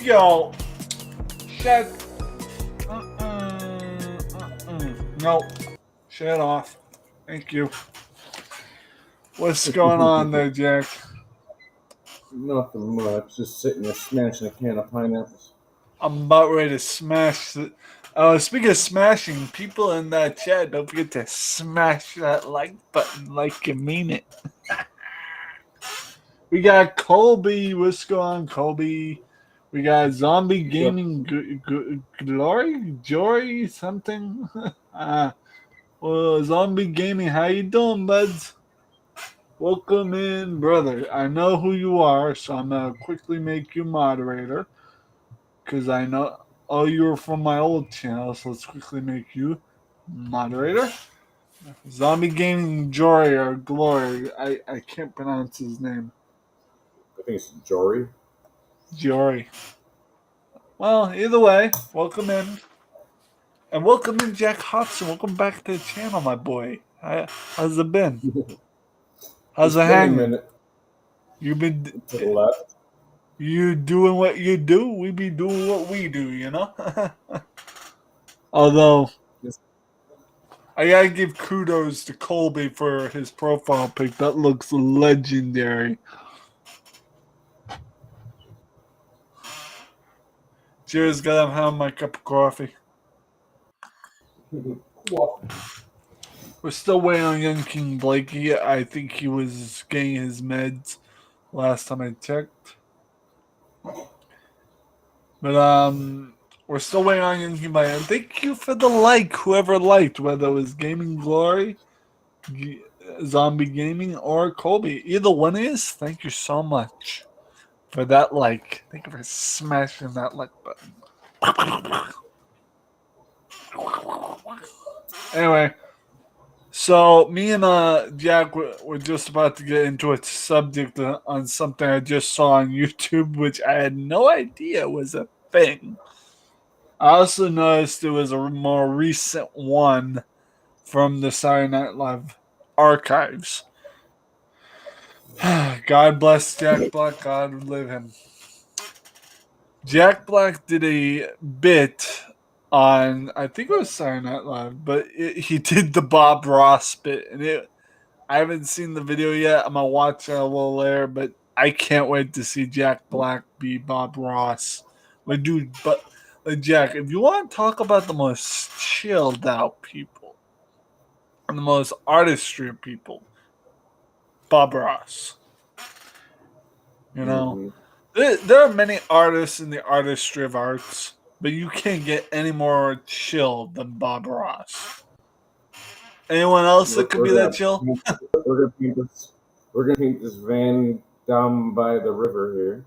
Yo, shut. No, shut it off. Thank you. What's going on there, Jack? Nothing much. Just sitting there smashing a can of pineapples. I'm about ready to smash the. Speaking of smashing, people in that chat, don't forget to smash that like button like you mean it. We got Colby. What's going on, Colby? We got Zombie Gaming Glory? Jory? Something? Well, Zombie Gaming, how you doing, buds? Welcome in, brother. I know who you are, so I'm going to quickly make you moderator. Because I know, oh, you're from my old channel, so let's quickly make you moderator. Zombie Gaming Jory or Glory. I can't pronounce his name. I think it's Jory. Jory. Well, either way, welcome in. And welcome in, Jack Hopson. Welcome back to the channel, my boy. How's it been? How's it It's been a hanging? minute You been to the left. you doing what you do? We be doing what we do, you know? Although Just I gotta give kudos to Colby for his profile pic. That looks legendary. Cheers, gotta have my cup of coffee. We're still waiting on YungKingBlakey. I think he was getting his meds last time I checked. But we're still waiting on YungKingBlakey. And thank you for the like, whoever liked, whether it was Gaming Glory, Zombie Gaming, or Colby. Either one is, thank you so much for that like. Thank you for smashing that like button. Anyway, so me and Jack were just about to get into a subject on something I just saw on YouTube, which I had no idea was a thing. I also noticed it was a more recent one from the Saturday Night Live archives. God bless Jack Black. God live him. Jack Black did a bit on, I think it was Saturday Night Live, but he did the Bob Ross bit, and I haven't seen the video yet. I'm gonna watch it a little later, but I can't wait to see Jack Black be Bob Ross. Like, dude, but like Jack, if you want to talk about the most chilled out people and the most artistry people, Bob Ross. You know, there are many artists in the artistry of arts, but you can't get any more chill than Bob Ross. Anyone else that could be that chill? We're gonna paint this. We're gonna paint this van down by the river here.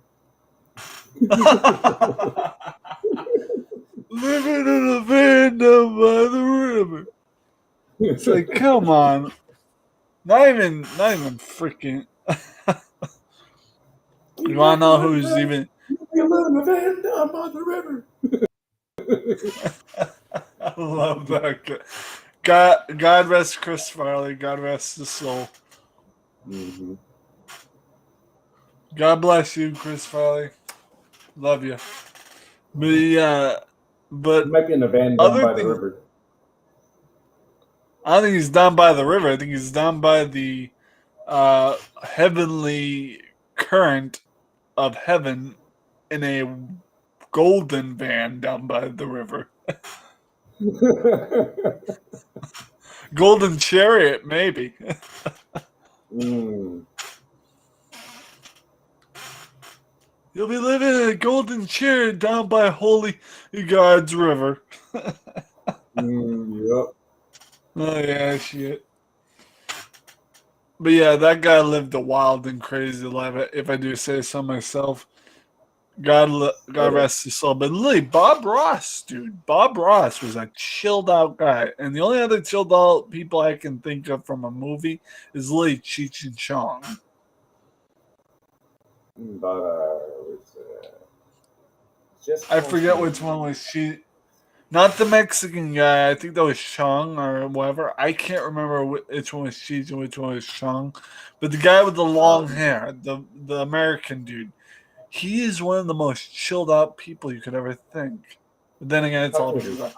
Living in a van down by the river. It's like, come on. Not even freaking. You wanna know who's even? We live in a van down by the river. I love that guy. God rest Chris Farley. God rest his soul. Mm-hmm. God bless you, Chris Farley. Love you. But yeah, but He might be in a van down by the river. I don't think he's down by the river. I think he's down by the heavenly current of heaven in a golden van down by the river. Golden chariot, maybe. Mm. You'll be living in a golden chariot down by Holy God's River. Yep. Oh, yeah, shit. But yeah, that guy lived a wild and crazy life, if I do say so myself. God rest his soul. But literally, Bob Ross, dude. Bob Ross was a chilled out guy. And the only other chilled out people I can think of from a movie is literally Cheech and Chong. But I forget which one was Cheech. Not the Mexican guy. I think that was Chong or whatever. I can't remember which one was Cheech and which one was Chong. But the guy with the long hair, the American dude. He is one of the most chilled out people you could ever think. But then again, it's all drugs.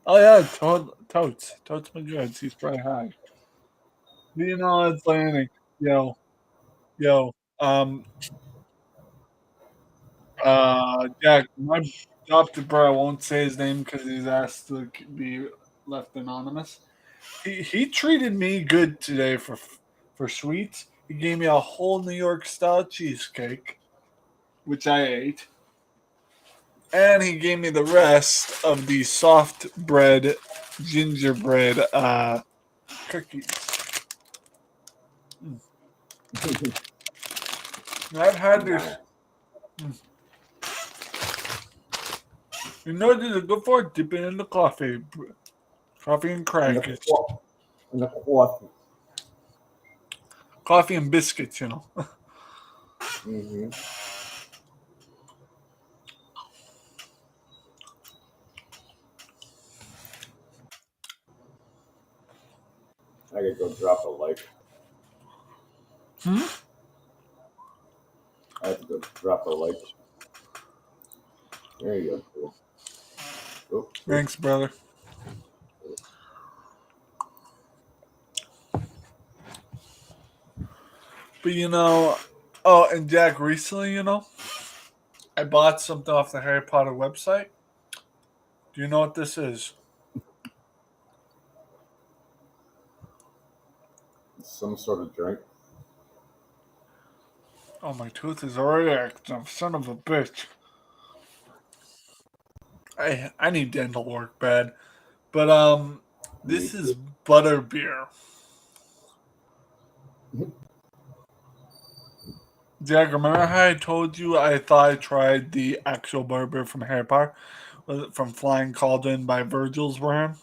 Oh yeah, Totes McGoods. He's probably high. You know, it's like anything. Yo, um, Jack, my adopted brother, I won't say his name because he's asked to be left anonymous. He treated me good today for sweets. He gave me a whole New York style cheesecake, which I ate, and he gave me the rest of the soft bread gingerbread cookies. I've had this. You know what this is good for? Dip it in the coffee. Coffee and crackers. And the coffee. Coffee and biscuits, you know. Mm-hmm. I could go drop a like. I have to go drop a like. There you go. Oops. Thanks, brother. But you know, oh, and Jack, recently, you know, I bought something off the Harry Potter website. Do you know what this is? Some sort of drink. Oh, my tooth is already acting. Son of a bitch. I need dental work bad. But this is butter beer. Jack, remember how I told you I thought I tried the actual butter beer from Harry Potter? Was it from Flying Cauldron by Virgil's brand?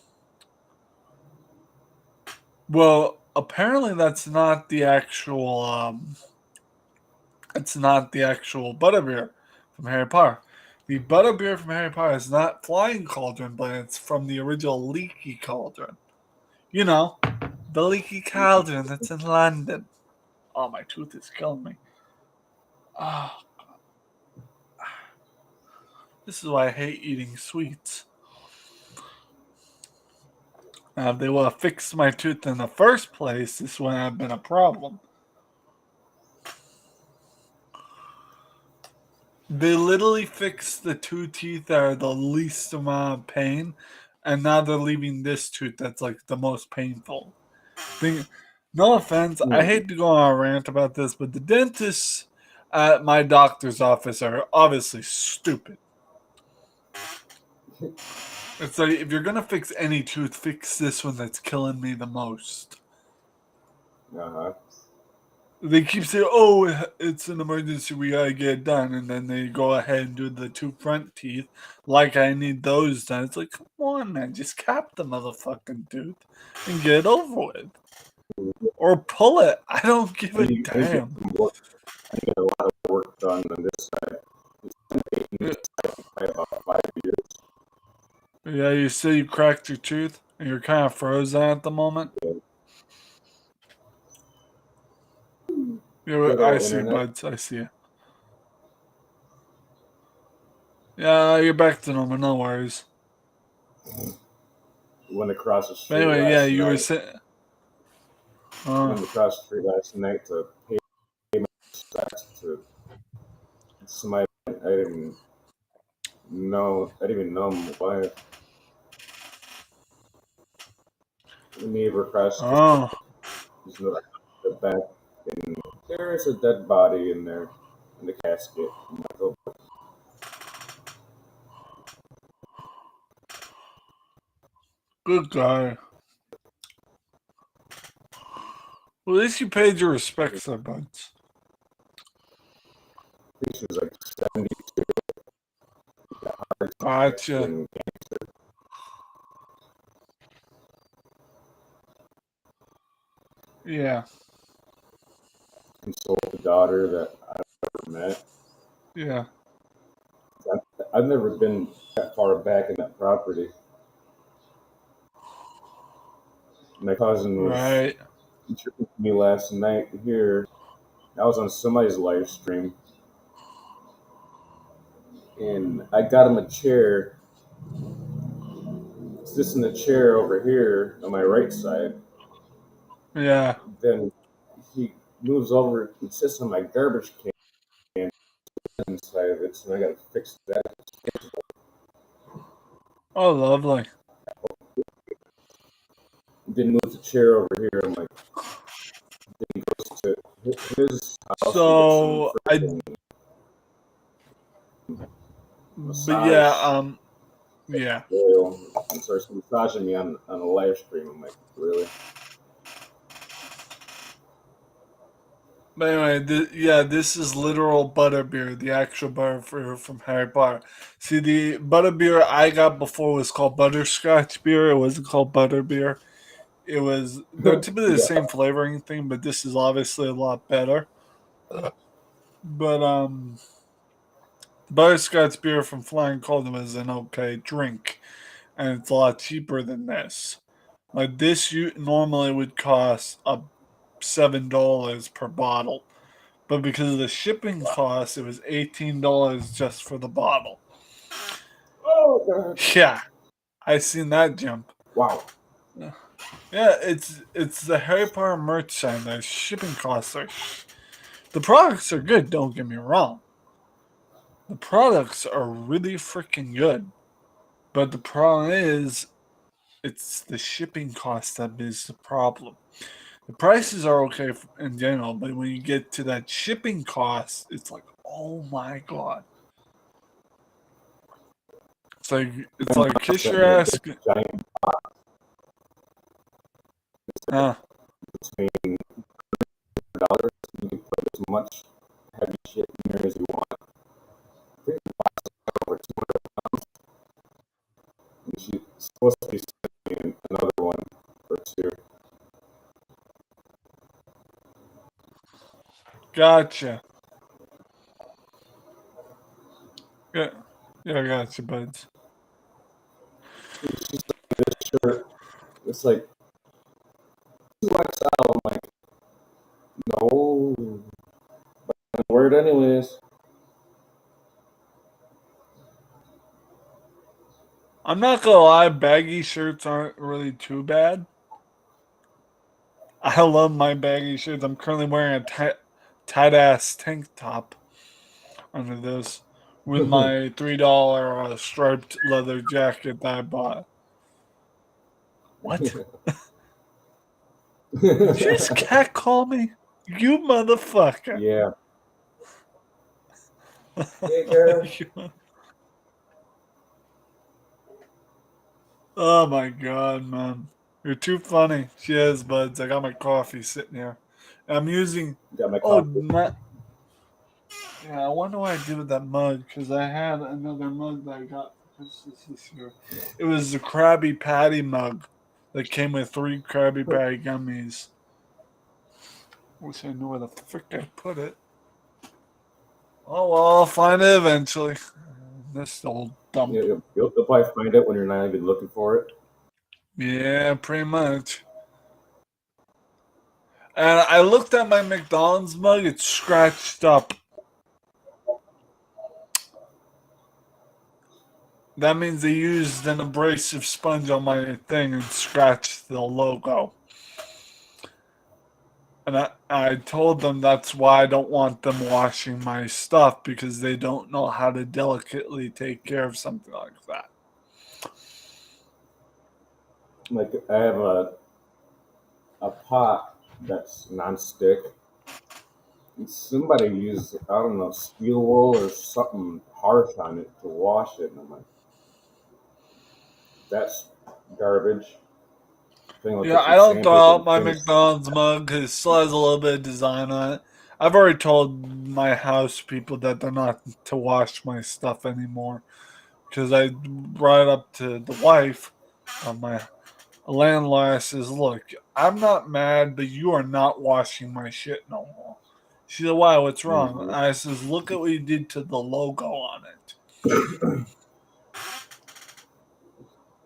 Well, apparently that's not the actual it's not the actual butterbeer from Harry Potter. The butterbeer from Harry Potter is not Flying Cauldron, but it's from the original Leaky Cauldron. You know, the Leaky Cauldron that's in London. Oh, my tooth is killing me. Oh, this is why I hate eating sweets. Now, if they would have fixed my tooth in the first place, this wouldn't have been a problem. They literally fixed the two teeth that are the least amount of pain, and now they're leaving this tooth that's like the most painful. No offense, I hate to go on a rant about this, but the dentists at my doctor's office are obviously stupid. It's like if you're gonna fix any tooth, fix this one that's killing me the most. Uh-huh. They keep saying, "Oh, it's an emergency. We gotta get it done," and then they go ahead and do the two front teeth. Like I need those done. It's like, come on, man, just cap the motherfucking tooth and get it over with, or pull it. I don't give a damn. I need a lot of work done on this side. It's by about 5 years. Yeah, you say you cracked your tooth and you're kind of frozen at the moment. Yeah, I see you, buds. I see you. Yeah, you're back to normal. No worries. Went across the street. But anyway, yeah, you were night. saying. Went across the street last night to pay my respects to somebody I didn't know. I didn't even know my wife. The neighbor across the street. The back, and there is a dead body in there in the casket. Good guy. Well, at least you paid your respects there, buds. I think she was like 72. Gotcha. Yeah. Consoled the daughter that I've never met. Yeah. I've never been that far back in that property. My cousin was tripping me last night here. I was on somebody's live stream, and I got him a chair. It's just in the chair over here on my right side. Yeah. Then he moves over and sits on my garbage can inside of it, so I gotta fix that. Oh, lovely. Then move the chair over here. I'm like, then he goes to his house and gets some So freaking but yeah, massage yeah. oil and starts massaging me on a live stream. I'm like, really? But anyway, yeah, this is literal butterbeer, the actual butter from Harry Potter. See, the butterbeer I got before was called butterscotch beer. It wasn't called butterbeer. They're typically the Yeah. same flavoring thing, but this is obviously a lot better. But the butterscotch beer from Flying Cauldron is an okay drink, and it's a lot cheaper than this. Like this, you normally would cost $7 per bottle, but because of the shipping costs, it was $18 just for the bottle. Oh god. Yeah, I seen that jump. Wow. Yeah, it's the Harry Potter merch sign. The shipping costs are. The products are good. Don't get me wrong. The products are really freaking good, but the problem is, it's the shipping cost that is the problem. The prices are okay in general, but when you get to that shipping cost, it's like, oh my god! It's like kiss Sent your me a ass. big giant Uh, between $100. You can put as much heavy shit in there as you want. I think it lasts over 200 pounds. And she's supposed to be sending me another one or two. gotcha. Yeah, yeah, I gotcha, buds. She's like, this shirt, it's like 2XL. I'm like, no. But I wear it anyways. I'm not gonna lie, baggy shirts aren't really too bad. I love my baggy shirts. I'm currently wearing a tight ass tank top under this with my $3 striped leather jacket that I bought. What? Did you just catcall me? You motherfucker. Yeah. Hey, girl. Oh my god, man. You're too funny. Cheers, buds. I got my coffee sitting here. I'm using. Got my Oh, coffee. yeah, I wonder what I did with that mug because I had another mug that I got for Christmas this year. It was the Krabby Patty mug that came with 3 Krabby Patty gummies. Wish I knew where the frick I put it. Oh well, I'll find it eventually. This old dump. You'll probably find it when you're not even looking for it. Yeah, pretty much. And I looked at my McDonald's mug, it's scratched up. That means they used an abrasive sponge on my thing and scratched the logo. And I told them that's why I don't want them washing my stuff because they don't know how to delicately take care of something like that. Like I have a pot that's non-stick. And somebody used, I don't know, steel wool or something harsh on it to wash it, and I'm like, that's garbage. Thing will Yeah, take I some don't throw sandpaper out and my finish. McDonald's mug because it still has a little bit of design on it. I've already told my house people that they're not to wash my stuff anymore because I brought it up to the wife of my landlord. I says, "Look, I'm not mad, but you are not washing my shit no more." She said, "Why? What's wrong?" Mm-hmm. I says, "Look at what you did to the logo on it."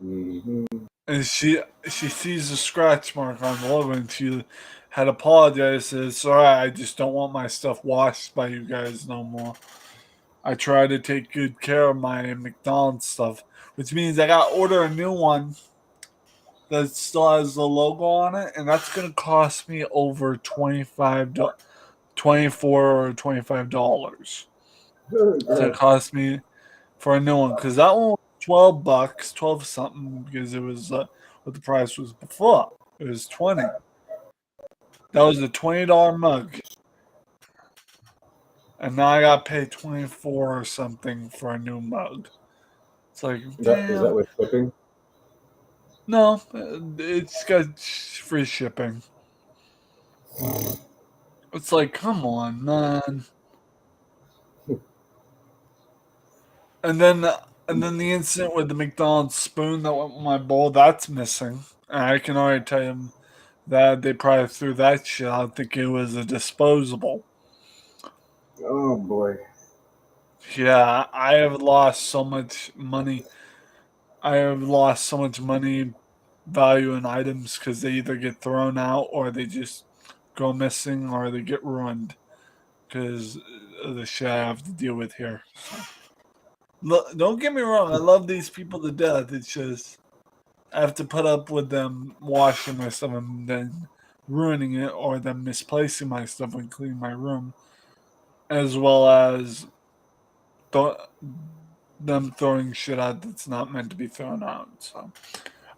Mm-hmm. And she sees the scratch mark on the logo, and she had apologized. Says, "Sorry, I just don't want my stuff washed by you guys no more." I try to take good care of my McDonald's stuff, which means I got to order a new one that still has the logo on it, and that's gonna cost me over 24 or $25. It's gonna cost me for a new one because that one was $12, 12 something because it was what the price was before. It was 20. That was a $20 mug, and now I got to pay 24 or something for a new mug. It's like, Is that damn. with shipping? No, it's got free shipping. It's like, come on, man. And then the incident with the McDonald's spoon that went with my bowl, that's missing. And I can already tell you that they probably threw that shit out thinking it was a disposable. Oh boy. Yeah, I have lost so much money. I have lost so much money value in items because they either get thrown out or they just go missing or they get ruined because of the shit I have to deal with here. So. Look, don't get me wrong, I love these people to death. It's just I have to put up with them washing my stuff and then ruining it or them misplacing my stuff and cleaning my room, as well as th- them throwing shit out that's not meant to be thrown out. So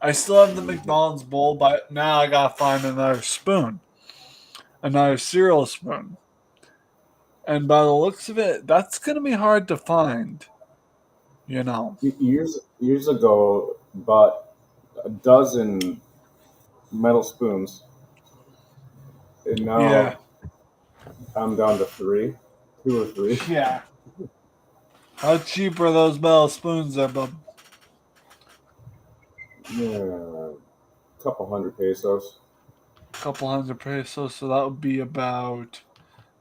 I still have the McDonald's bowl, but now I gotta find another spoon, another cereal spoon. And by the looks of it, that's gonna be hard to find. You know. Years ago, bought a dozen metal spoons, and Yeah. now I'm down to two or three. Yeah. How cheap are those metal spoons there, bub? Yeah, couple hundred pesos. Couple hundred pesos, so that would be about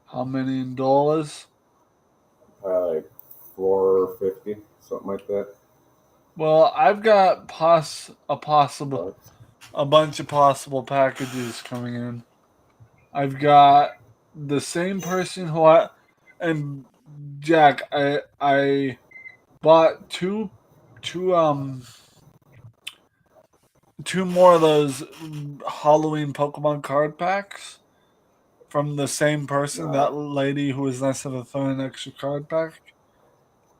how many in dollars? Like 450, something like that. Well, I've got Bucks. a bunch of possible packages coming in. I've got the same person who I and Jack. I bought two two more of those Halloween Pokemon card packs from the same person, Nah. that lady who was nice enough to throw in an extra card pack.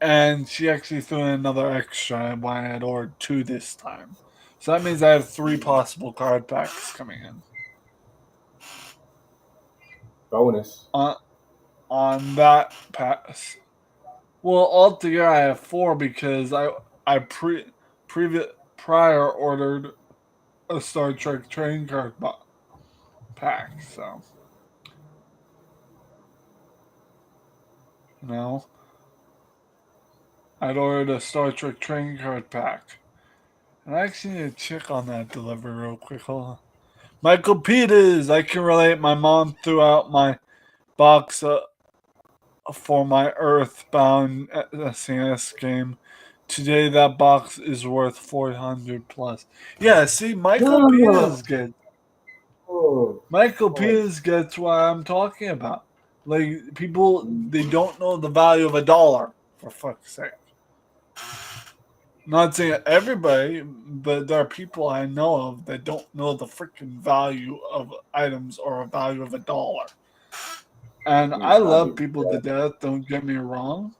And she actually threw in another extra when I had ordered two this time. So that means I have three possible card packs coming in. Bonus. On that pass. Well, altogether I have four because I prior ordered a Star Trek trading card pack. So you know, I'd ordered a Star Trek trading card pack. And I actually need to check on that delivery real quick. Hold on. Michael Peters, I can relate. My mom threw out my box for my Earthbound SNES game. Today, that box is worth 400 plus. Yeah, see, Michael Peters gets Oh, Michael oh. Peters gets what I'm talking about. Like people, they don't know the value of a dollar. For fuck's sake. Not saying everybody, but there are people I know of that don't know the freaking value of items or a value of a dollar. And I I'd love be people to dead death, don't get me wrong,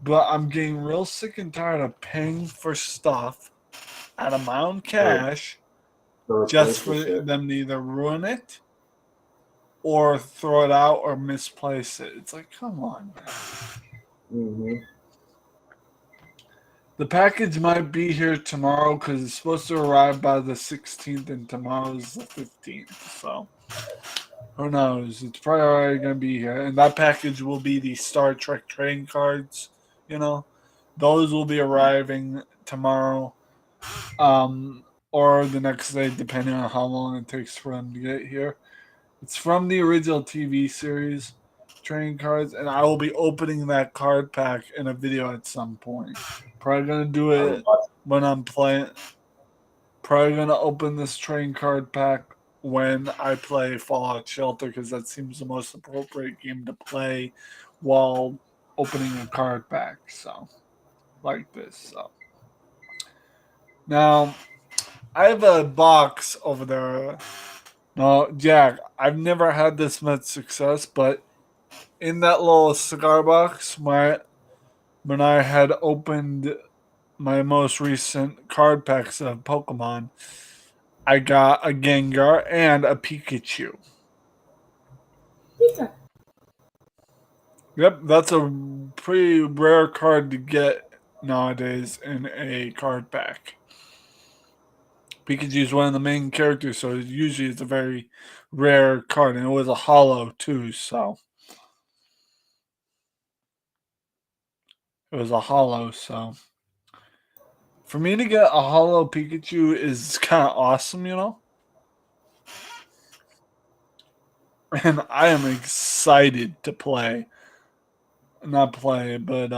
but I'm getting real sick and tired of paying for stuff out of my own for cash for a just place of for shit. them to either ruin it or throw it out or misplace it. It's like, come on, man. Hmm. The package might be here tomorrow because it's supposed to arrive by the 16th and tomorrow's the 15th. So who knows? It's probably already going to be here. And that package will be the Star Trek trading cards. You know, those will be arriving tomorrow or the next day, depending on how long it takes for them to get here. It's from the original TV series trading cards, and I will be opening that card pack in a video at some point. Probably gonna do I would it watch. when I'm playing. Probably gonna open this trading card pack when I play Fallout Shelter because that seems the most appropriate game to play while opening a card pack. So like this. So now I have a box over there. No, Jack, I've never had this much success, but in that little cigar box, when I had opened my most recent card packs of Pokemon, I got a Gengar and a Pikachu. Pika. Yep, that's a pretty rare card to get nowadays in a card pack. Pikachu is one of the main characters, so usually it's a very rare card, and it was a holo too, so it was a holo, so for me to get a holo Pikachu is kind of awesome, you know? And I am excited to play. Not play, but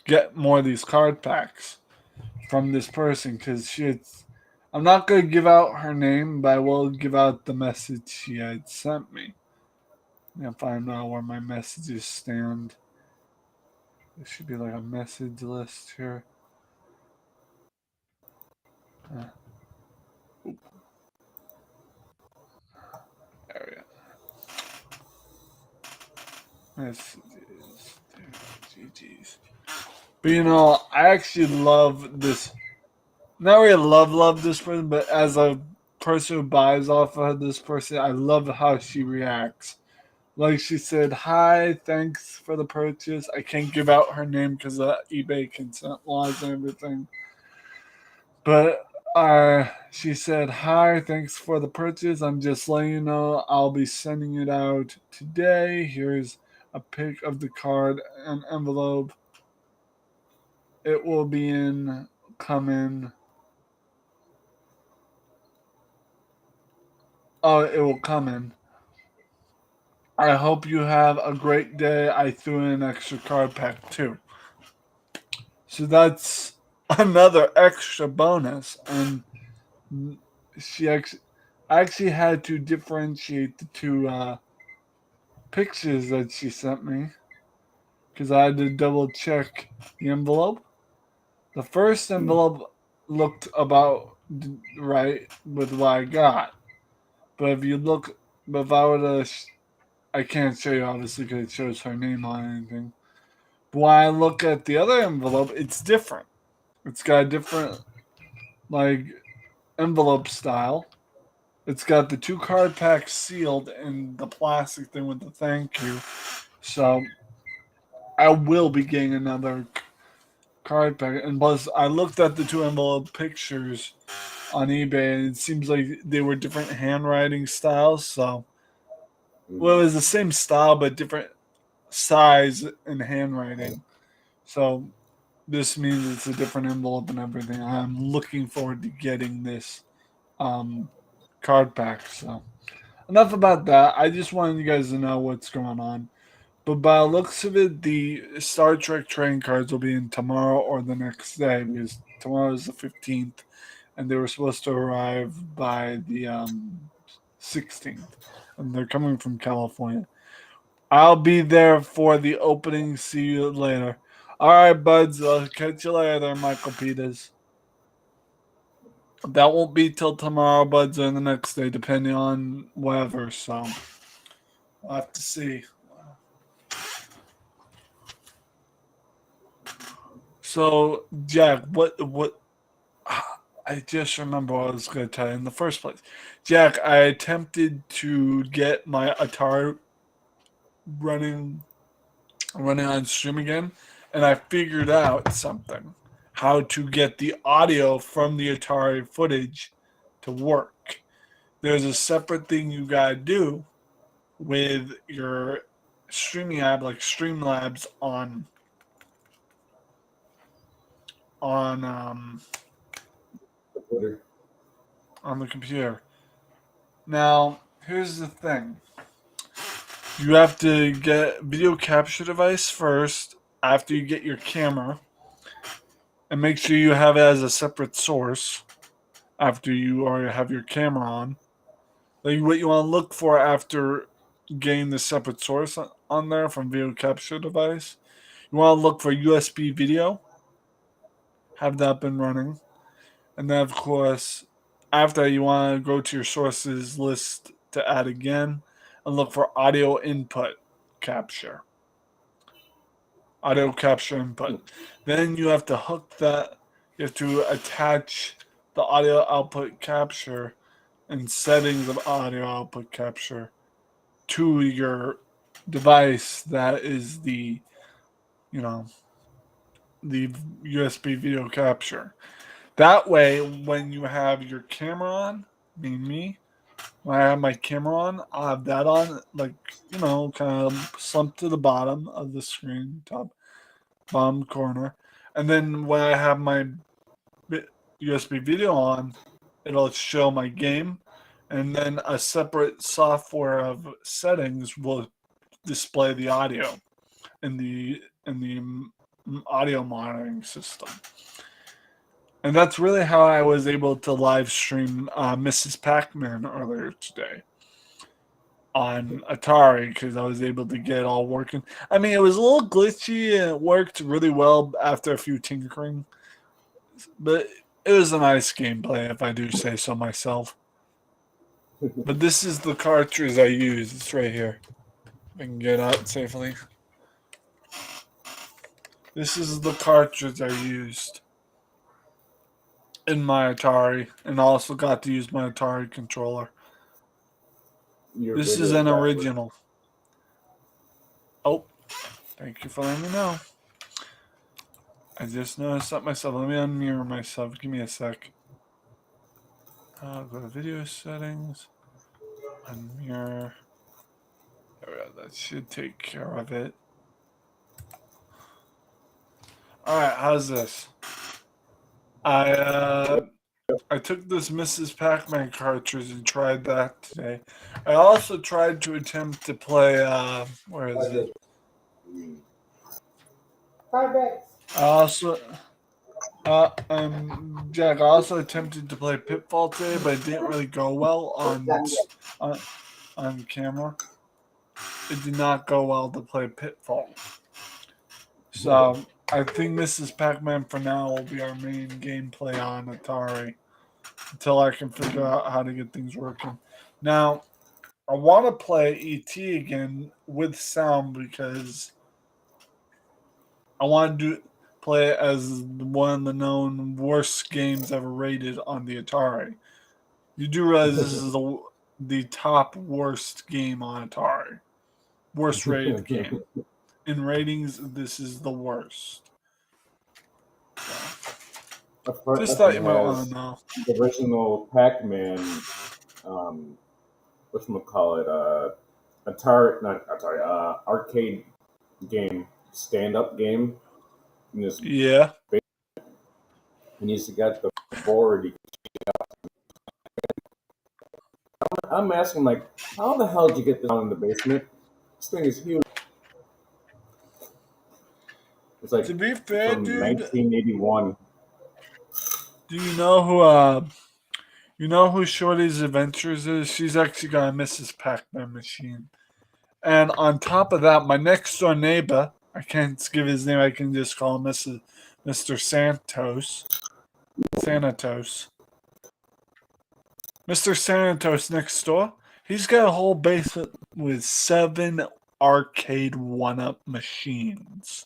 get more of these card packs from this person because I'm not going to give out her name, but I will give out the message she had sent me. If I know where my messages stand, there should be like a message list here. There we go. Messages. GG's. But you know, I actually love this. Not really love this person, but as a person who buys off of this person, I love how she reacts. Like she said, "Hi, thanks for the purchase." I can't give out her name because of eBay consent laws and everything. But she said, "Hi, thanks for the purchase. I'm just letting you know I'll be sending it out today. Here's a pic of the card and envelope. It will be in coming. Oh, it will come in. I hope you have a great day. I threw in an extra card pack too." So that's another extra bonus. And I actually had to differentiate the two pictures that she sent me because I had to double check the envelope. The first envelope looked about right with what I got. But if you look, but if I were to, I can't show you obviously because it shows her name on anything. But when I look at the other envelope, it's different. It's got a different, like, envelope style. It's got the two card packs sealed and the plastic thing with the thank you. So I will be getting another card pack. And plus, I looked at the two envelope pictures on eBay, and it seems like they were different handwriting styles. So, well, it was the same style but different size and handwriting. So this means it's a different envelope and everything. I'm looking forward to getting this card pack. So enough about that. I just wanted you guys to know what's going on. But by the looks of it, the Star Trek trading cards will be in tomorrow or the next day because tomorrow is the 15th and they were supposed to arrive by the 16th. And they're coming from California. I'll be there for the opening. See you later. All right, buds. I'll catch you later, Michael Peters. That won't be till tomorrow, buds, or the next day, depending on whatever. So I'll have to see. So, Jack, what? I just remember what I was going to tell you in the first place. Jack, I attempted to get my Atari running on stream again, and I figured out something: how to get the audio from the Atari footage to work. There's a separate thing you gotta do with your streaming app, like Streamlabs on on the computer. Now, here's the thing: you have to get a video capture device first after you get your camera, and make sure you have it as a separate source after you already have your camera on. Like what you want to look for after getting the separate source on there from video capture device You want to look for USB video, have that up and running. And then, of course, after you want to go to your sources list to add again and look for audio input capture. Audio capture input. Then you have to hook that, you have to attach the audio output capture and settings of audio output capture to your device that is the, you know, the USB video capture. That way, when you have your camera on, me, when I have my camera on, I'll have that on, like, kind of slumped to the bottom of the screen, top bottom corner. And then when I have my USB video on, it'll show my game. And then a separate software of settings will display the audio in the audio monitoring system. And that's really how I was able to live stream Mrs. Pac-Man earlier today on Atari, because I was able to get it all working. I mean, it was a little glitchy and it worked really well after a few tinkering, but it was a nice gameplay, if I do say so myself. But this is the cartridge I use. It's right here. If I can get out safely. This is the cartridge I used in my Atari, and I also got to use my Atari controller. This is an original. Oh, thank you for letting me know. I just noticed that myself. Let me unmirror myself. Give me a sec. Go to video settings. Unmirror. There we go. That should take care of it. Alright, how's this? I took this Mrs. Pac-Man cartridge and tried that today. I also tried to attempt to play, where is it? I also, Jack, I also attempted to play Pitfall today, but it didn't really go well on camera. It did not go well to play Pitfall. So I think Mrs. Pac-Man for now will be our main gameplay on Atari until I can figure out how to get things working. Now, I want to play E.T. again with sound because I want to play it as one of the known worst games ever rated on the Atari. You do realize this is the top worst game on Atari. Worst rated game. In ratings, this is the worst. Just thought you might want to know. The original Pac-Man, whatchamacallit, arcade game, stand-up game. Yeah. And you got the board. I'm asking, like, how the hell did you get this down in the basement? This thing is huge. It's like, to be fair, from dude, 1981. Do you know who Shorty's Adventures is? She's actually got a Mrs. Pac-Man machine. And on top of that, my next door neighbor, I can't give his name, I can just call him Mr. Santos. Mr. Santos next door, he's got a whole basement with 7 arcade 1-up machines.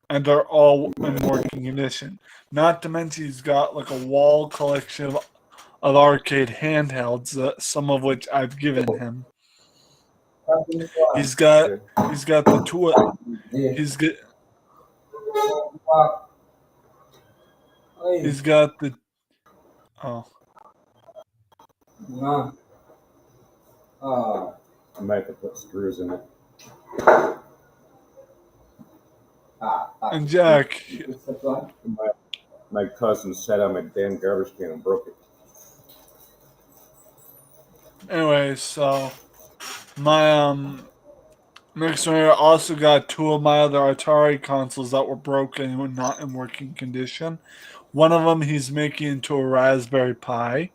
And they're all in working condition. Not to mention he's got like a wall collection of arcade handhelds, some of which I've given him. He's got the two. He's got the. Oh. I might have to put screws in it. And Jack, my cousin sat on my damn garbage can and broke it. Anyway, so my next door also got 2 of my other Atari consoles that were broken and were not in working condition. One of them he's making into a Raspberry Pi,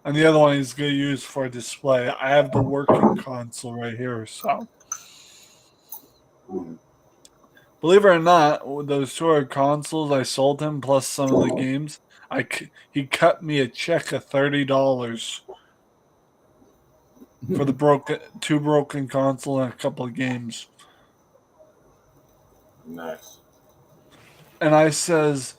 and the other one he's going to use for a display. I have the working console right here, so. Believe it or not, with those 2 consoles I sold him plus some of the games, he cut me a check of $30 for the 2 broken console and a couple of games. Nice. And I says,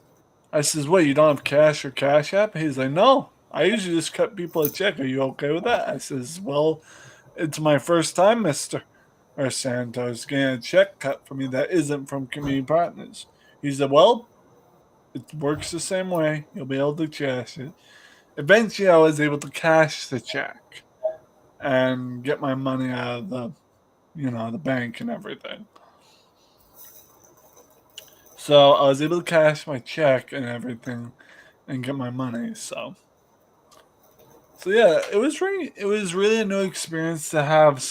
what, you don't have cash or Cash App? He's like, no, I usually just cut people a check. Are you okay with that? I says, well, it's my first time, Mr. or Santos, getting a check cut for me that isn't from community partners. He said, well, it works the same way. You'll be able to cash it. Eventually, I was able to cash the check and get my money out of the bank and everything. So I was able to cash my check and everything and get my money. So yeah, it was really a new experience to have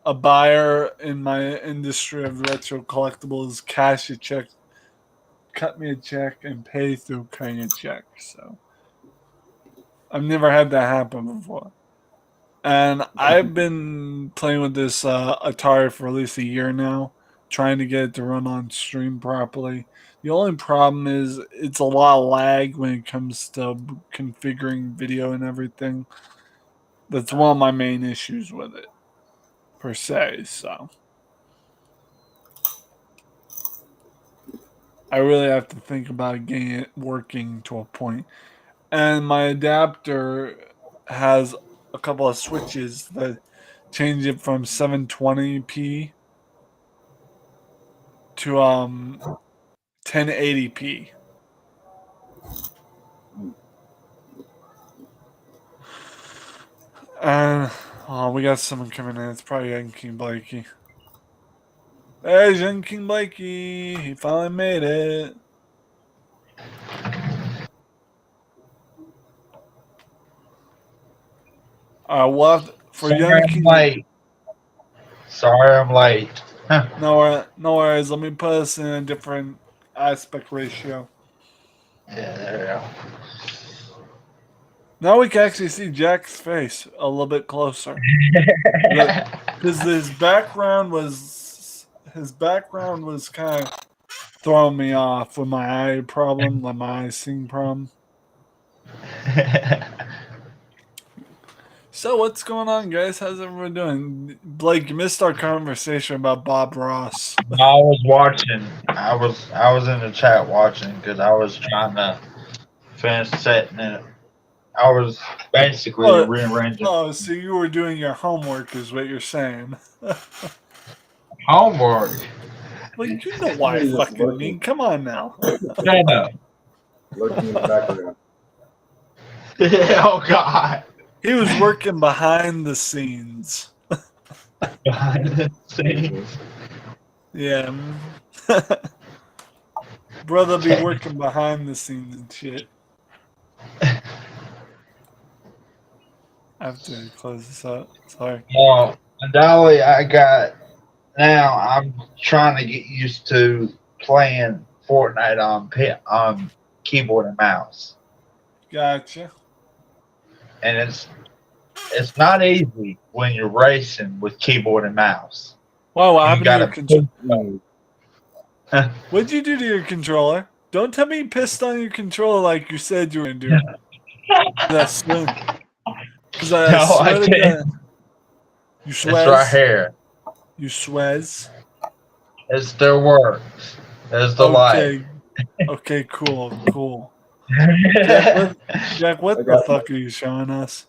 a buyer in my industry of retro collectibles cash a check, cut me a check, and pay through cutting a check. So I've never had that happen before. And I've been playing with this Atari for at least a year now, trying to get it to run on stream properly. The only problem is it's a lot of lag when it comes to configuring video and everything. That's one of my main issues with it, per se. So I really have to think about getting it working to a point. And my adapter has a couple of switches that change it from 720p to 1080p. And we got someone coming in. It's probably YungKingBlakey. There's YungKingBlakey. He finally made it. What for YungKing? Sorry, I'm late. No worries. Let me put us in a different aspect ratio. Yeah, there we go. Now we can actually see Jack's face a little bit closer. Because his background was kind of throwing me off with my eye problem, like my eye seeing problem. So what's going on, guys? How's everyone doing? Blake, you missed our conversation about Bob Ross. I was watching. I was in the chat watching because I was trying to finish setting it. I was basically rearranging. Oh, so you were doing your homework, is what you're saying? Homework. Well, you know what I fucking mean. Come on now. Shut up. Looking in the background. Oh God. He was working behind the scenes. Behind the scenes. Yeah. Brother be working behind the scenes and shit. I have to close this up. Sorry. Well, Dolly, I'm trying to get used to playing Fortnite on keyboard and mouse. Gotcha. And it's not easy when you're racing with keyboard and mouse. Wow, what happened to your controller? What'd you do to your controller? Don't tell me you pissed on your controller like you said you were gonna do. That's swing. Because I swear to God, you swez. It's right here. You swez. It still works. There's the light. Okay, cool. Jack, what the fuck are you showing us?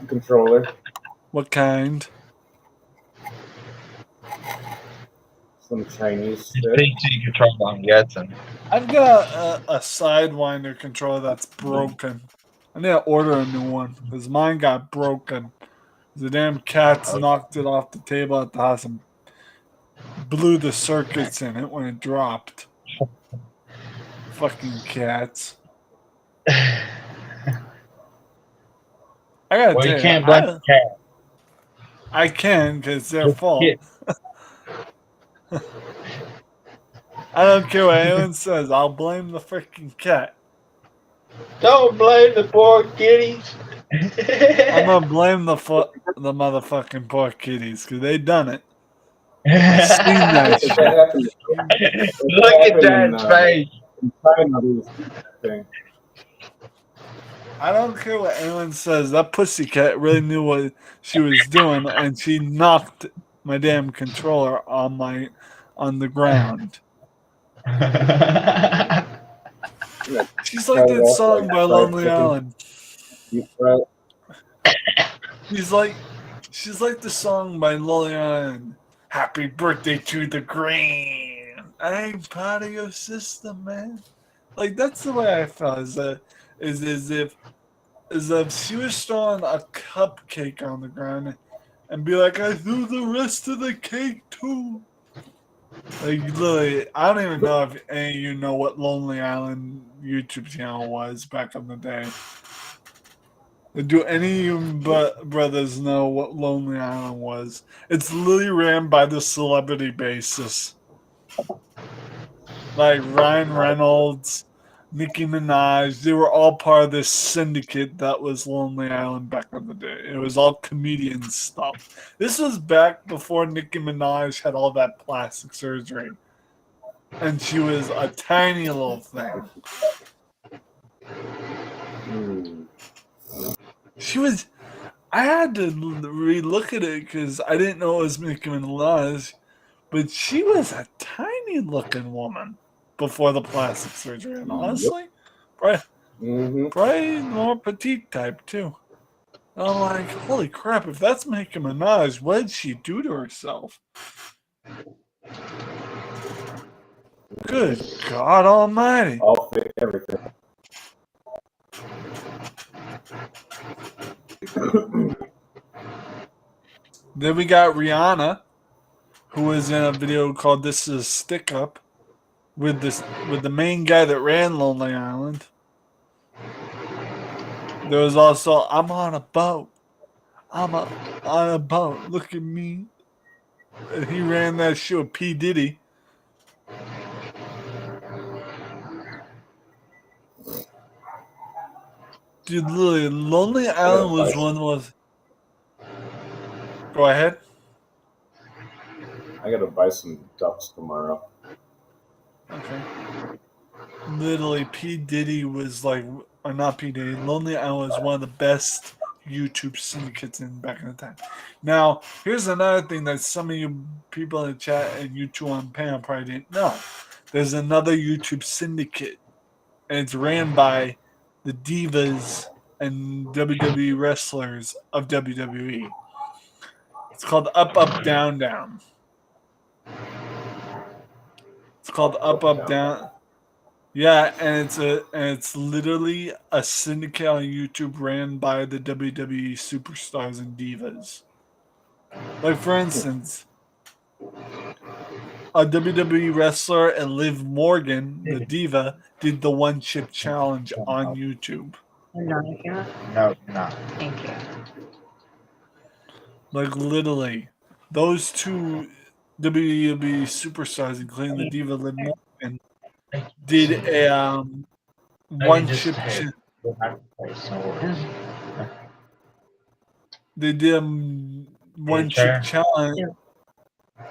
Controller. What kind? Some Chinese PC controller, I'm guessing. I've got a Sidewinder controller that's broken. I need to order a new one because mine got broken. The damn cats knocked it off the table at the house and blew the circuits in it when it dropped. Fucking cats. I gotta tell you can't blame the cat. I can because it's their fault. I don't care what anyone says. I'll blame the freaking cat. Don't blame the poor kitties. I'm gonna blame the motherfucking poor kitties because they done it. seen that shit. That happened. Look at Dad's face. In China, this thing. I don't care what anyone says. That pussycat really knew what she was doing, and she knocked my damn controller on the ground. She's like that song by Lonely Island. She's like the song by Lonely Island. Happy birthday to the green. I'm part of your system, man. Like that's the way I felt. Is as if she was throwing a cupcake on the ground and be like, I threw the rest of the cake too. Like literally, I don't even know if any of you know what Lonely Island YouTube channel was back in the day. Do any of you brothers know what Lonely Island was? It's literally ran by the celebrity basis. Like Ryan Reynolds, Nicki Minaj, they were all part of this syndicate that was Lonely Island back in the day. It was all comedian stuff. This was back before Nicki Minaj had all that plastic surgery. And she was a tiny little thing. She was... I had to re-look at it because I didn't know it was Nicki Minaj. But she was a tiny looking woman before the plastic surgery. And honestly, probably more petite type too. And I'm like, holy crap, if that's Nicki Minaj, what did she do to herself? Good God Almighty. I'll fix everything. Then we got Rihanna, who was in a video called "This Is Stick Up" with the main guy that ran Lonely Island. There was also "I'm on a boat, on a boat. Look at me." And he ran that shit with P. Diddy. Dude, literally, Lonely Island was one of the most... Go ahead. I gotta buy some ducks tomorrow. Okay. Literally, P. Diddy was like... Or not P. Diddy. Lonely Island was one of the best YouTube syndicates in back in the time. Now, here's another thing that some of you people in the chat and you two on panel probably didn't know. There's another YouTube syndicate. And it's ran by the divas and WWE wrestlers of WWE. It's called Up, Up, Down, Down. It's called Up, Up, Down. Yeah, and it's literally a syndicate on YouTube ran by the WWE superstars and divas. Like for instance, a WWE wrestler and Liv Morgan, the diva, did the one chip challenge on YouTube. No, no. Thank you. Like literally, those two WWE superstars, including the diva Liv Morgan, did a one chip. They did a one chip challenge.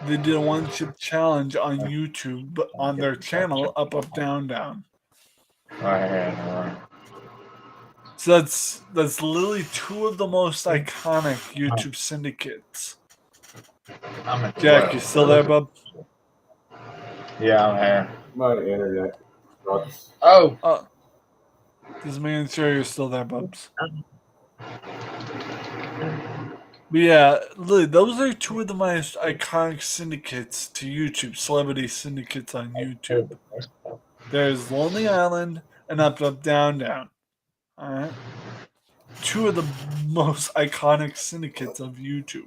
They did a one chip challenge on YouTube on their channel, Up, Up, Down, Down. So that's literally two of the most iconic YouTube syndicates. Jack, you still there, bub? Yeah, I'm here. My internet sucks. Oh, Just making sure you're still there, bubs. But yeah, literally, those are two of the most iconic syndicates to YouTube, celebrity syndicates on YouTube. There's Lonely Island and Up, Up, Down, Down. Alright? Two of the most iconic syndicates of YouTube.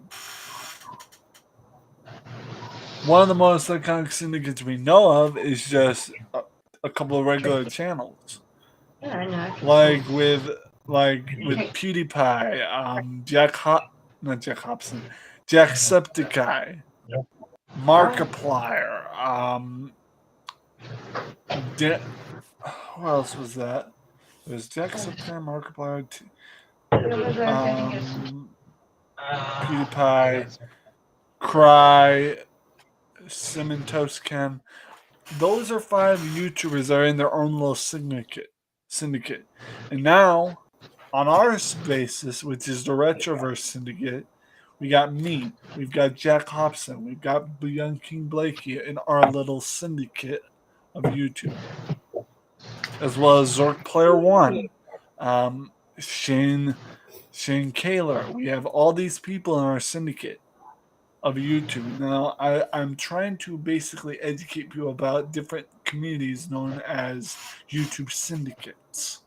One of the most iconic syndicates we know of is just a couple of regular channels. Yeah, I know. Like with PewDiePie, Jacksepticeye, Markiplier, who else was that? It was Jacksepticeye, Markiplier, PewDiePie, Cry, Cinnamon Toast Ken. Those are 5 YouTubers that are in their own little syndicate. And now, on our basis, which is the Retroverse Syndicate, we got me, we've got Jack Hopson, we've got YungKingBlakey in our little syndicate of YouTube, as well as Zork Player One, Shane Kaler. We have all these people in our syndicate of YouTube. Now, I'm trying to basically educate people about different communities known as YouTube syndicates.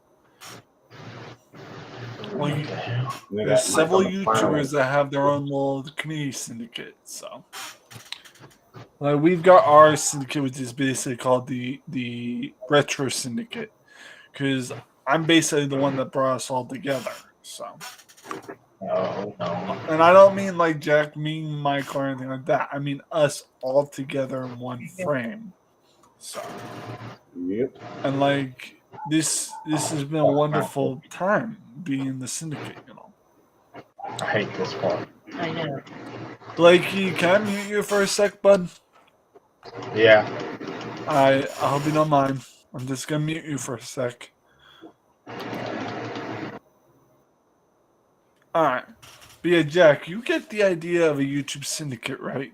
Well, there's several YouTubers that have their own little community syndicate. So, like, we've got our syndicate, which is basically called the Retro Syndicate, because I'm basically the one that brought us all together. So. No. And I don't mean like Jack, me, Mike, or anything like that. I mean us all together in one frame. So, Yep. and like this has been a wonderful time being in the syndicate. You know. I hate this part. I know. Blakey, can I mute you for a sec, bud? Yeah. I hope you don't mind. I'm just gonna mute you for a sec. All right. But yeah, Jack, you get the idea of a YouTube syndicate, right?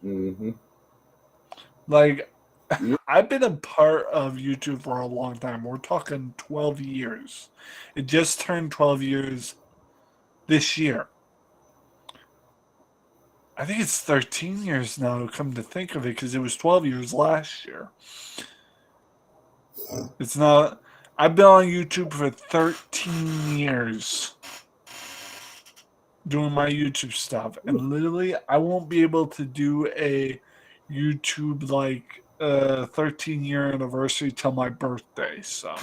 Mm-hmm. Like, I've been a part of YouTube for a long time. We're talking 12 years. It just turned 12 years this year. I think it's 13 years now, come to think of it, because it was 12 years last year. It's not... I've been on YouTube for 13 years doing my YouTube stuff. And literally, I won't be able to do a YouTube, 13-year anniversary till my birthday. So,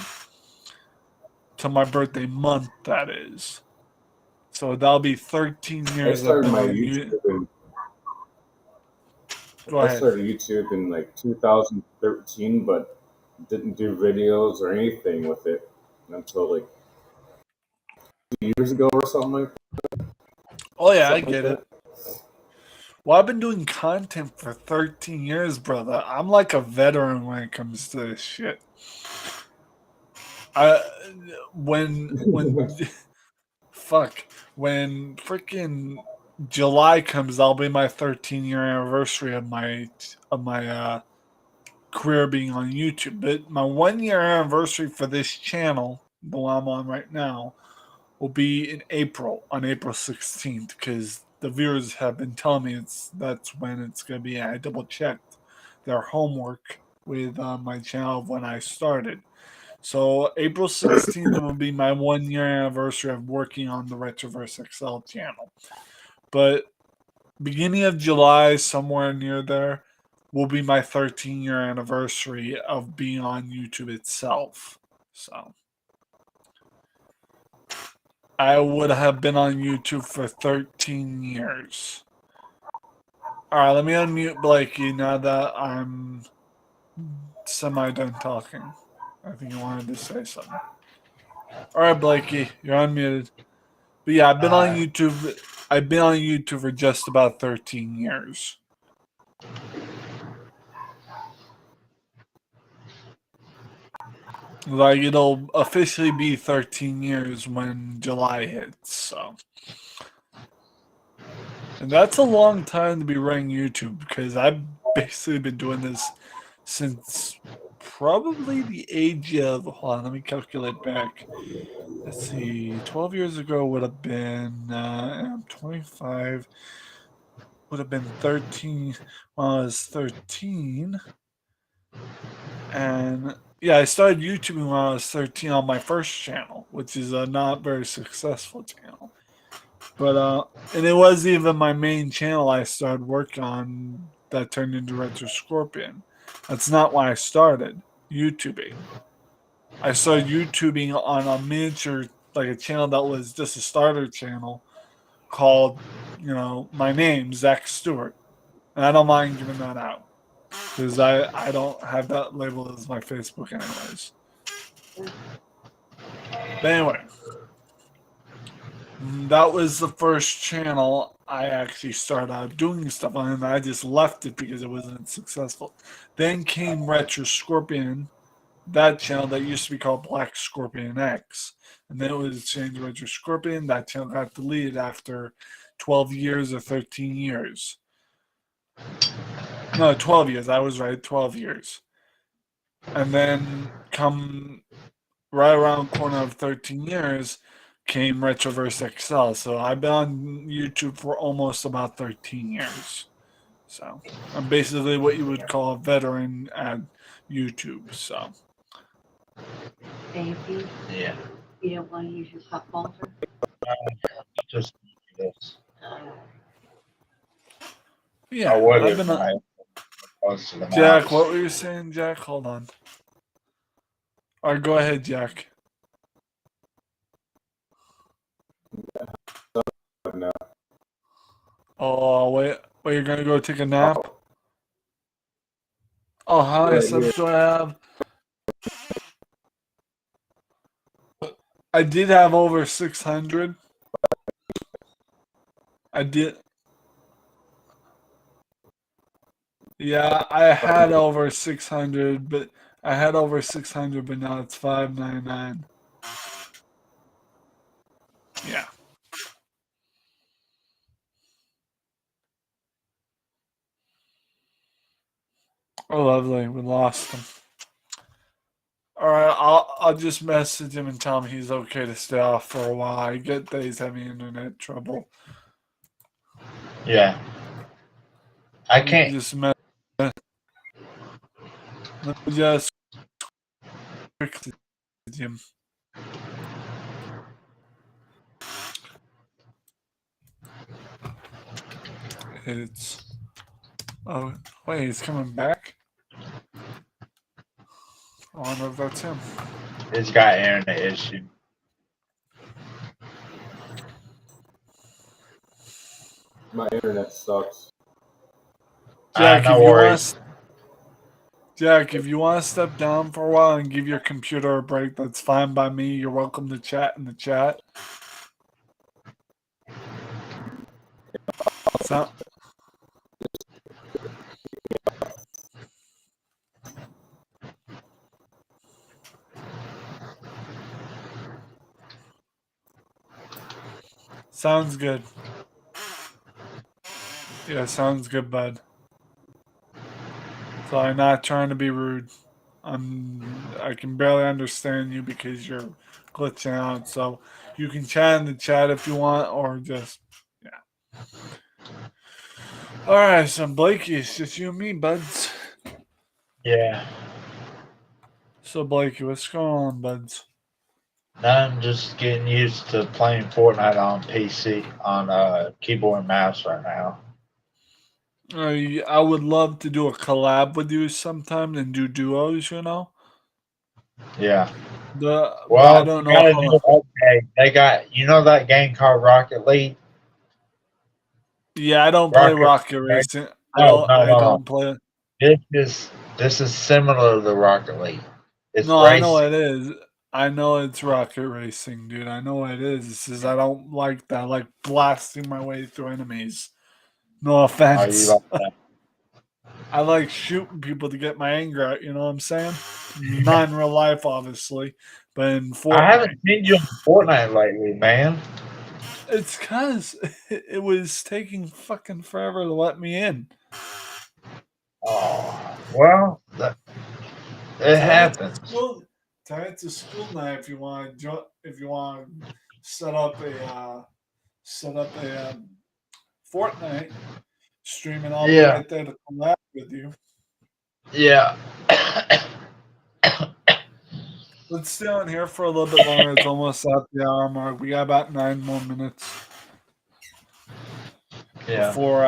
till my birthday month, that is. So that'll be 13 years. I started my YouTube. I started YouTube in like 2013, but didn't do videos or anything with it until like 2 years ago or something like that. Oh yeah, I get it. Well, I've been doing content for 13 years, brother. I'm like a veteran when it comes to this shit. When freaking July comes, that'll be my 13-year anniversary of my career being on YouTube. But my 1-year anniversary for this channel, the one I'm on right now, will be in April, on April 16th, because the viewers have been telling me that's when it's going to be. I double checked their homework with my channel when I started. So April 16th will be my 1-year anniversary of working on the Retroverse XL channel. But beginning of July, somewhere near there, will be my 13-year anniversary of being on YouTube itself. So I would have been on YouTube for 13 years. Alright, let me unmute Blakey now that I'm semi-done talking. I think you wanted to say something. Alright, Blakey, you're unmuted. But yeah, I've been on YouTube. I've been on YouTube for just about 13 years. Like, it'll officially be 13 years when July hits, so. And that's a long time to be running YouTube, because I've basically been doing this since probably the age of, hold on, let me calculate back. Let's see, 12 years ago would have been, I'm 25, would have been 13 when I was 13. And yeah, I started YouTubing when I was 13 on my first channel, which is a not very successful channel. But, and it wasn't even my main channel I started working on that turned into Retro Scorpion. That's not why I started YouTubing. I started YouTubing on a miniature, like a channel that was just a starter channel called, you know, my name, Zach Stewart. And I don't mind giving that out, because I don't have that labeled as my Facebook anyways. But anyway, that was the first channel. I actually started out doing stuff on it, and I just left it because it wasn't successful. Then came Retro Scorpion, that channel that used to be called Black Scorpion X, and then it was changed to Retro Scorpion. That channel got deleted after 12 years or 13 years. No, 12 years. I was right, 12 years. And then come right around the corner of 13 years came Retroverse XL. So I've been on YouTube for almost about 13 years. So I'm basically what you would call a veteran at YouTube. So Baby, Yeah. you don't want to use your cup holder? Just this. yeah, I would I've if been. I was to the Jack, mouse. what were you saying, Jack? Hold on. All right, go ahead, Jack. No. Oh, wait, you're gonna go take a nap? Oh, how many Right subs here. do I have? I did have over 600. I did. Yeah, I had over 600, but now it's 599. Yeah. Oh, lovely. We lost him. All right, I'll just message him and tell him he's okay to stay off for a while. I get that he's having internet trouble. Yeah. I can't. Just let me just quickly message him. It's oh wait, he's coming back. I wonder if that's him. It's got internet issue. My internet sucks. Jack, no if you worries. want, Jack, if you want to step down for a while and give your computer a break, that's fine by me. You're welcome to chat in the chat. So, sounds good. Yeah, sounds good, bud. So I'm not trying to be rude. I can barely understand you because you're glitching out. So you can chat in the chat if you want, or just yeah. All right, so Blakey, it's just you and me, buds. Yeah. So Blakey, what's going on, buds? I'm just getting used to playing Fortnite on PC on keyboard and mouse right now. I would love to do a collab with you sometime and do duos. Yeah. But I Well, don't you gotta know. do okay. They got that game called Rocket League. Yeah, I don't play Rocket League. Racing. No. I don't play it. This is similar to the Rocket League. It's No, I know racing. it is. I know it's Rocket Racing, dude. I know it is. It's just I don't like that. I like blasting my way through enemies. No Oh, offense. you like that? I like shooting people to get my anger out. You know what I'm saying? Not in real life, obviously, but in Fortnite. I haven't seen you on Fortnite lately, man. It's because it was taking fucking forever to let me in. Oh, well, it happens. Tonight's a school night. If you want to set up a Fortnite stream, and I'll be right there to collab with you. Yeah. Let's stay on here for a little bit longer. It's almost at the hour mark. We got about 9 more minutes. Yeah. Before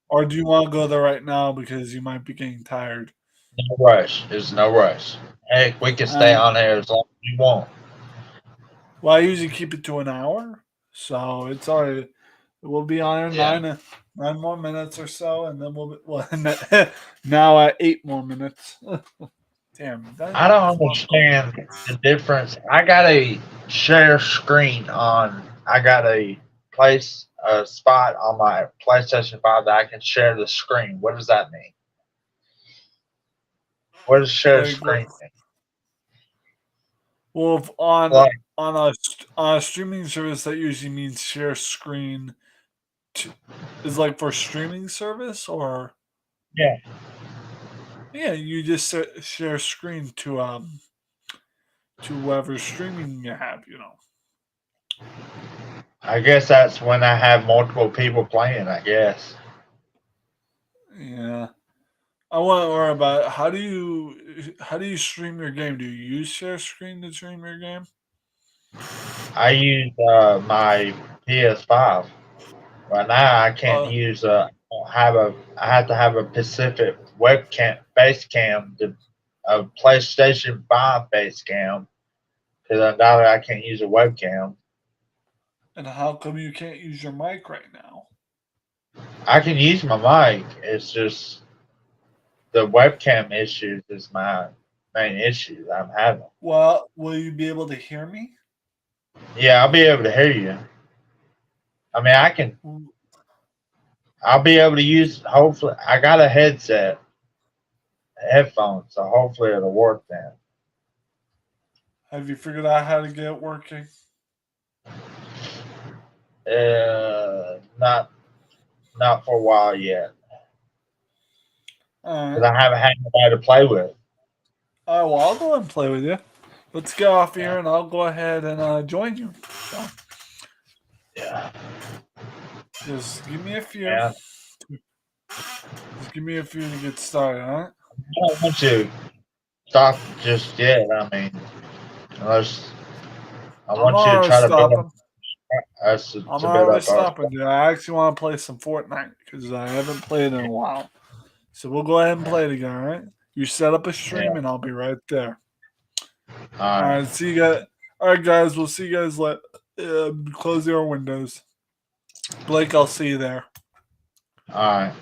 or do you want to go there right now because you might be getting tired? No rush. There's no rush. Heck, we can stay on there as long as you want. Well, I usually keep it to an hour, so it's all right. We'll be on here 9 more minutes or so, and then we'll now at 8 more minutes. Damn, I don't understand the difference. I got a share screen on. I got a a spot on my PlayStation 5 that I can share the screen. What does that mean? What does share Like, screen mean? well, if on Like, on a streaming service, that usually means share screen. Is like for streaming service, or yeah, yeah, you just share screen to whoever streaming you have. I guess that's when I have multiple people playing. I guess Yeah. I want to worry about it. How do you stream your game? Do you use share screen to stream your game? I use my PS5. Right now, I can't Uh, use I have to have a specific webcam base cam to a PlayStation 5 base cam because I can't use a webcam. and how come you can't use your mic right now? I can use my mic. It's just the webcam issues is my main issue that I'm having. Well, will you be able to hear me? Yeah, I'll be able to hear you. I mean, I can. Mm, I'll be able to use. Hopefully, I got a headphones, so hopefully it'll work then. Have you figured out how to get it working? Not for a while yet, All because right. I haven't had nobody to play with. All right. Well, I'll go and play with you. Let's get off Yeah, here, and I'll go ahead and join you. So yeah, just give me a few. yeah. Just give me a few to get started. All right. I don't want to stop just yet. I mean, unless I I'm want you to already try to build up stopping. us I'm to build already up our. stopping, dude. I actually want to play some Fortnite because I haven't played in a while. So we'll go ahead and play together, all right? You set up a Yeah. stream and I'll be right there. All All right. right, see you guys. All right, guys, we'll see you guys later. Close your windows. Blake, I'll see you there. All right.